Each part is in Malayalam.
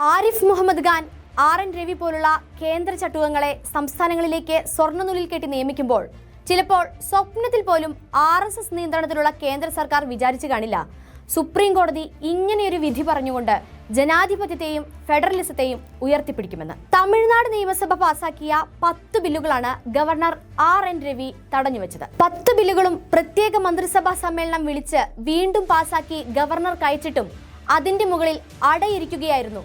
ആരിഫ് മുഹമ്മദ് ഖാൻ, RN രവി പോലുള്ള കേന്ദ്ര ചട്ടുകങ്ങളെ സംസ്ഥാനങ്ങളിലേക്ക് സ്വർണ്ണനൂലിൽ കെട്ടി നിയമിക്കുമ്പോൾ ചിലപ്പോൾ സ്വപ്നത്തിൽ പോലും RSS നിയന്ത്രണത്തിലുള്ള കേന്ദ്ര സർക്കാർ വിചാരിച്ചു കാണില്ല സുപ്രീം കോടതി ഇങ്ങനെയൊരു വിധി പറഞ്ഞുകൊണ്ട് ജനാധിപത്യത്തെയും ഫെഡറലിസത്തെയും ഉയർത്തിപ്പിടിക്കുമെന്ന്. തമിഴ്നാട് നിയമസഭ പാസാക്കിയ 10 ബില്ലുകളാണ് ഗവർണർ RN രവി തടഞ്ഞുവെച്ചത്. 10 ബില്ലുകളും പ്രത്യേക മന്ത്രിസഭാ സമ്മേളനം വിളിച്ച് വീണ്ടും പാസാക്കി ഗവർണർക്ക് അയച്ചിട്ടും അതിന്റെ മുകളിൽ അടയിരിക്കുകയായിരുന്നു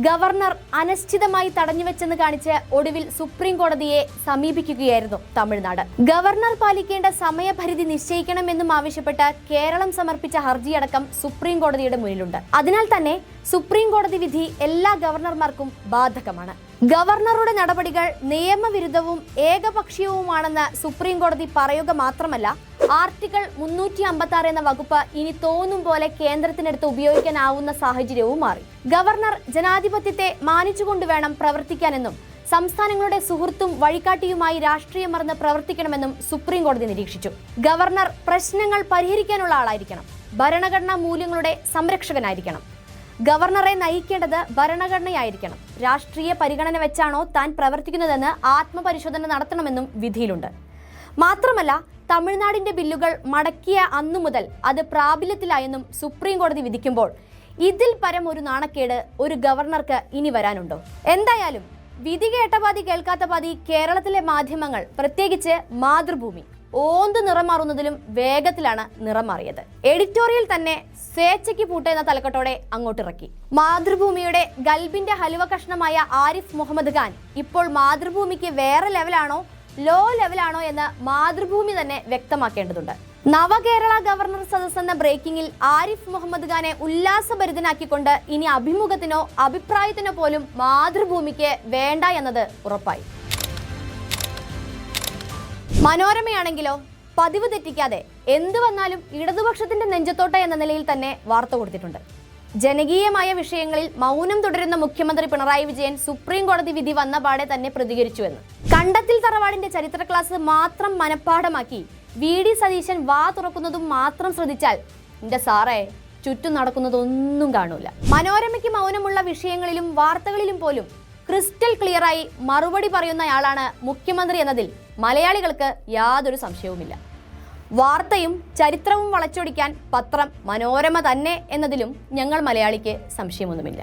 ഗവർണർ അനിശ്ചിതമായി തടഞ്ഞുവെച്ചെന്ന് കാണിച്ച് ഒടുവിൽ സുപ്രീം കോടതിയെ സമീപിക്കുകയായിരുന്നു തമിഴ്നാട്. ഗവർണർ പാലിക്കേണ്ട സമയപരിധി നിശ്ചയിക്കണമെന്നും ആവശ്യപ്പെട്ട് കേരളം സമർപ്പിച്ച ഹർജിയടക്കം സുപ്രീം കോടതിയുടെ മുന്നിലുണ്ട്. അതിനാൽ തന്നെ സുപ്രീം കോടതി വിധി എല്ലാ ഗവർണർമാർക്കും ബാധകമാണ്. ഗവർണറുടെ നടപടികൾ നിയമവിരുദ്ധവും ഏകപക്ഷീയവുമാണെന്ന് സുപ്രീം കോടതി പറയുക മാത്രമല്ല, ആർട്ടിക്കിൾ 356 എന്ന വകുപ്പ് ഇനി തോന്നും പോലെ കേന്ദ്രത്തിനടുത്ത് ഉപയോഗിക്കാനാവുന്ന സാഹചര്യവും മാറി. ഗവർണർ ജനാധിപത്യത്തെ മാനിച്ചുകൊണ്ട് വേണം പ്രവർത്തിക്കാനെന്നും സംസ്ഥാനങ്ങളുടെ സുഹൃത്തും വഴികാട്ടിയുമായി രാഷ്ട്രീയം മറന്ന് പ്രവർത്തിക്കണമെന്നും സുപ്രീം കോടതി നിരീക്ഷിച്ചു. ഗവർണർ പ്രശ്നങ്ങൾ പരിഹരിക്കാനുള്ള ആളായിരിക്കണം, ഭരണഘടനാ മൂല്യങ്ങളുടെ സംരക്ഷകനായിരിക്കണം. ഗവർണറെ നയിക്കേണ്ടത് ഭരണഘടനയായിരിക്കണം. രാഷ്ട്രീയ പരിഗണന വെച്ചാണോ താൻ പ്രവർത്തിക്കുന്നതെന്ന് ആത്മപരിശോധന നടത്തണമെന്നും വിധിയിലുണ്ട്. മാത്രമല്ല, തമിഴ്നാടിന്റെ ബില്ലുകൾ മടക്കിയ അന്നു മുതൽ അത് പ്രാബല്യത്തിലായെന്നും സുപ്രീം കോടതി വിധിക്കുമ്പോൾ ഇതിൽ പരം ഒരു നാണക്കേട് ഒരു ഗവർണർക്ക് ഇനി വരാനുണ്ടോ? എന്തായാലും വിധി കേട്ട പാതി കേൾക്കാത്ത പാതി കേരളത്തിലെ മാധ്യമങ്ങൾ, പ്രത്യേകിച്ച് മാതൃഭൂമി, ഓന്ത് നിറം മാറുന്നതിലും വേഗത്തിലാണ് നിറം മാറിയത്. എഡിറ്റോറിയൽ തന്നെ സ്വേച്ഛയ്ക്ക് പൂട്ട് എന്ന തലക്കെട്ടോടെ അങ്ങോട്ടിറക്കി. മാതൃഭൂമിയുടെ ഗൽബിന്റെ ഹലുവ കഷ്ണമായ ആരിഫ് മുഹമ്മദ് ഖാൻ ഇപ്പോൾ മാതൃഭൂമിക്ക് വേറെ ലെവലാണോ ലോ ലെവലാണോ എന്ന് മാതൃഭൂമി തന്നെ വ്യക്തമാക്കേണ്ടതുണ്ട്. നവകേരള ഗവർണർ സദസ് എന്ന ബ്രേക്കിംഗിൽ ആരിഫ് മുഹമ്മദ് ഖാനെ ഉല്ലാസഭരിതനാക്കിക്കൊണ്ട് ഇനി അഭിമുഖത്തിനോ അഭിപ്രായത്തിനോ പോലും മാതൃഭൂമിക്ക് വേണ്ട എന്നത് ഉറപ്പായി. മനോരമയാണെങ്കിലോ പതിവ് തെറ്റിക്കാതെ എന്തു വന്നാലും ഇടതുപക്ഷത്തിന്റെ നെഞ്ചത്തോട്ട എന്ന നിലയിൽ തന്നെ വാർത്ത കൊടുത്തിട്ടുണ്ട്. ജനകീയമായ വിഷയങ്ങളിൽ മൗനം തുടരുന്ന മുഖ്യമന്ത്രി പിണറായി വിജയൻ സുപ്രീം കോടതി വിധി വന്ന പാടെ തന്നെ പ്രതികരിച്ചുവെന്ന്. കണ്ടത്തിൽ തറവാടിന്റെ ചരിത്ര ക്ലാസ് മാത്രം മനഃപ്പാഠമാക്കി VD സതീശൻ വാ തുറക്കുന്നതും മാത്രം ശ്രദ്ധിച്ചാൽ എന്റെ സാറേ ചുറ്റും നടക്കുന്നതൊന്നും കാണൂല. മനോരമയ്ക്ക് മൗനമുള്ള വിഷയങ്ങളിലും വാർത്തകളിലും പോലും ക്രിസ്റ്റൽ ക്ലിയറായി മറുപടി പറയുന്നയാളാണ് മുഖ്യമന്ത്രി എന്നതിൽ മലയാളികൾക്ക് യാതൊരു സംശയവുമില്ല. വാർത്തയും ചരിത്രവും വളച്ചൊടിക്കാൻ പത്രം മനോരമ തന്നെ എന്നതിലും ഞങ്ങൾ മലയാളിക്ക് സംശയമൊന്നുമില്ല.